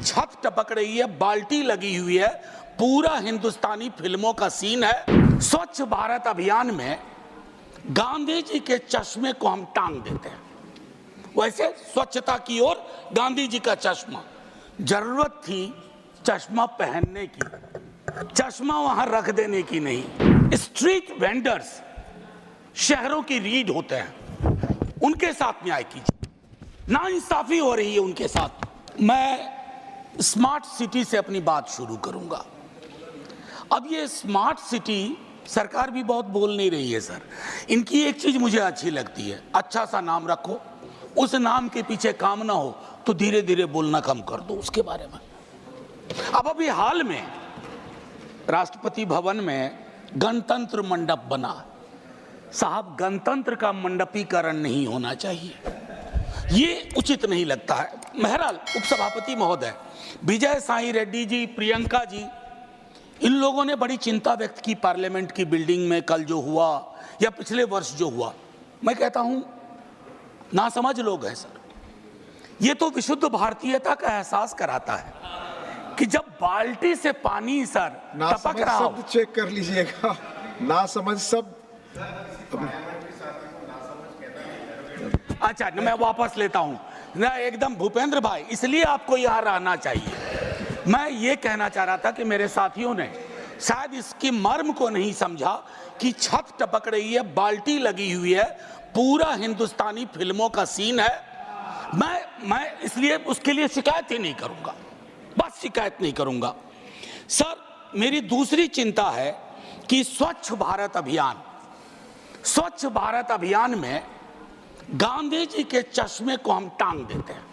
छत टपक रही है, बाल्टी लगी हुई है, पूरा हिंदुस्तानी फिल्मों का सीन है। स्वच्छ भारत अभियान में गांधी जी के चश्मे को हम टांग देते हैं। वैसे स्वच्छता की ओर गांधी जी का चश्मा, जरूरत थी चश्मा पहनने की, चश्मा वहां रख देने की नहीं। स्ट्रीट वेंडर्स शहरों की रीढ़ होते हैं, उनके साथ न्याय कीजिए। नाइंसाफी हो रही है उनके साथ। मैं स्मार्ट सिटी से अपनी बात शुरू करूंगा। अब ये स्मार्ट सिटी सरकार भी बहुत बोल नहीं रही है सर। इनकी एक चीज मुझे अच्छी लगती है, अच्छा सा नाम रखो, उस नाम के पीछे काम ना हो तो धीरे धीरे बोलना कम कर दो उसके बारे में। अब अभी हाल में राष्ट्रपति भवन में गणतंत्र मंडप बना। साहब, गणतंत्र का मंडपीकरण नहीं होना चाहिए, ये उचित नहीं लगता है। बहरहाल उपसभापति महोदय, विजय साई रेड्डी जी, प्रियंका जी, इन लोगों ने बड़ी चिंता व्यक्त की पार्लियामेंट की बिल्डिंग में कल जो हुआ या पिछले वर्ष जो हुआ। मैं कहता हूं नासमझ लोग हैं सर। ये तो विशुद्ध भारतीयता का एहसास कराता है कि जब बाल्टी से पानी सर टपक रहा हो। चेक कर लीजिएगा, नासमझ शब्द। अच्छा, मैं वापस लेता हूं ना, एकदम भूपेंद्र भाई, इसलिए आपको यहां रहना चाहिए। मैं ये कहना चाह रहा था कि मेरे साथियों ने शायद इसकी मर्म को नहीं समझा कि छत टपक रही है, बाल्टी लगी हुई है, पूरा हिंदुस्तानी फिल्मों का सीन है। मैं इसलिए उसके लिए शिकायत ही नहीं करूंगा, बस शिकायत नहीं करूंगा। सर, मेरी दूसरी चिंता है कि स्वच्छ भारत अभियान में गांधी जी के चश्मे को हम टांग देते हैं।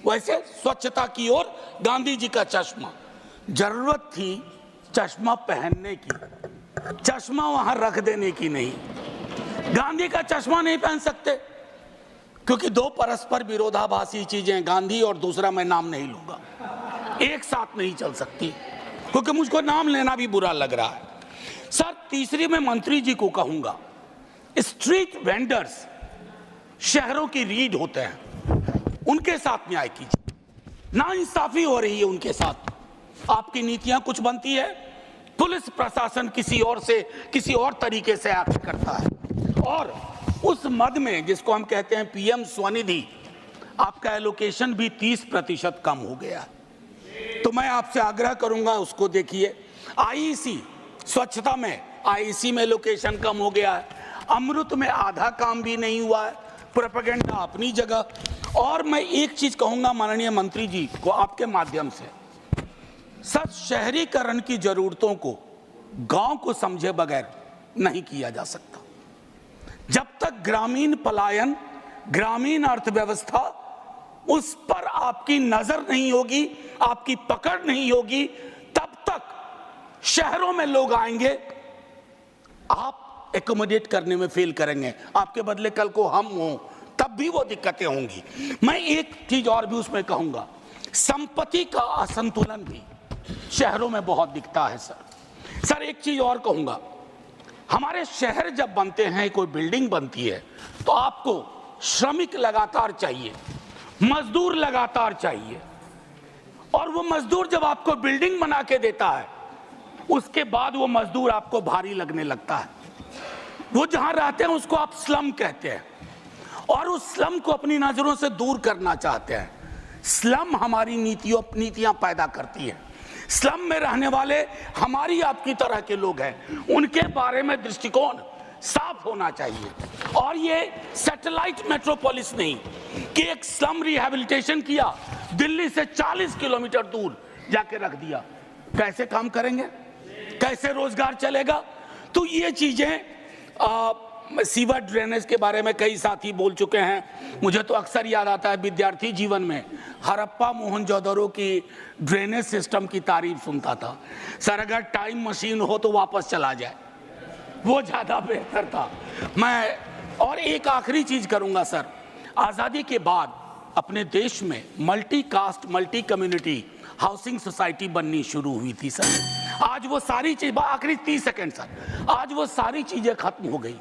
वैसे स्वच्छता की ओर गांधी जी का चश्मा, जरूरत थी चश्मा पहनने की, चश्मा वहां रख देने की नहीं। गांधी का चश्मा नहीं पहन सकते क्योंकि दो परस्पर विरोधाभासी चीजें, गांधी और दूसरा मैं नाम नहीं लूंगा, एक साथ नहीं चल सकती, क्योंकि मुझको नाम लेना भी बुरा लग रहा है। सर, तीसरी मैं मंत्री जी को कहूंगा, स्ट्रीट वेंडर्स शहरों की रीढ़ होते हैं, उनके साथ न्याय कीजिए। नाइंसाफी हो रही है उनके साथ। आपकी नीतियां कुछ बनती है, पुलिस प्रशासन किसी और तरीके से एक्ट करता है, और उस मद में जिसको हम कहते हैं पीएम स्वनिधि, आपका एलोकेशन भी 30% कम हो गया। तो मैं आपसे आग्रह करूंगा उसको देखिए। आईईसी स्वच्छता में, आईईसी में एलोकेशन कम हो गया है। अमृत में आधा काम भी नहीं हुआ है, प्रोपेगेंडा अपनी जगह। और मैं एक चीज कहूंगा माननीय मंत्री जी को आपके माध्यम से, सर, शहरीकरण की जरूरतों को गांव को समझे बगैर नहीं किया जा सकता। जब तक ग्रामीण पलायन, ग्रामीण अर्थव्यवस्था, उस पर आपकी नजर नहीं होगी, आपकी पकड़ नहीं होगी, तब तक शहरों में लोग आएंगे, आप एकोमोडेट करने में फेल करेंगे। आपके बदले कल को हम हों, तब भी वो दिक्कतें होंगी। मैं एक चीज और भी उसमें कहूंगा, संपत्ति का असंतुलन भी शहरों में बहुत दिखता है सर। एक चीज और कहूंगा, हमारे शहर जब बनते हैं, कोई बिल्डिंग बनती है, तो आपको श्रमिक लगातार चाहिए, मजदूर लगातार चाहिए, और वो मजदूर जब आपको बिल्डिंग बना के देता है, उसके बाद वो मजदूर आपको भारी लगने लगता है। वो जहां रहते हैं उसको आप स्लम कहते हैं, और उस स्लम को अपनी नजरों से दूर करना चाहते हैं। स्लम हमारी नीतियां पैदा करती है। स्लम में रहने वाले हमारी आपकी तरह के लोग हैं, उनके बारे में दृष्टिकोण साफ होना चाहिए। और ये सैटेलाइट मेट्रोपोलिस नहीं कि एक स्लम रिहैबिलिटेशन किया, दिल्ली से 40 किलोमीटर दूर जाके रख दिया। कैसे काम करेंगे, कैसे रोजगार चलेगा? तो ये चीजें, सीवर ड्रेनेज के बारे में कई साथी बोल चुके हैं। मुझे तो अक्सर याद आता है विद्यार्थी जीवन में हड़प्पा मोहनजोदड़ो की ड्रेनेज सिस्टम की तारीफ सुनता था। सर, अगर टाइम मशीन हो तो वापस चला जाए, वो ज्यादा बेहतर था। मैं और एक आखिरी चीज करूंगा सर, आजादी के बाद अपने देश में multi caste, multi community housing society बननी शुरू हुई थी सर। आज वो सारी चीज, आखिरी 30 सेकंड सर, आज वो सारी चीजें खत्म हो गई।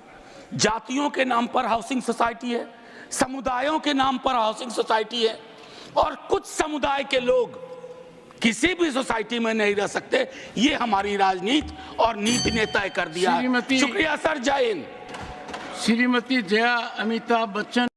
जातियों के नाम पर हाउसिंग सोसाइटी है, समुदायों के नाम पर हाउसिंग सोसाइटी है, और कुछ समुदाय के लोग किसी भी सोसाइटी में नहीं रह सकते, ये हमारी राजनीति और नीति ने तय कर दिया है। शुक्रिया सर, जय हिंद। श्रीमती जया अमिताभ बच्चन।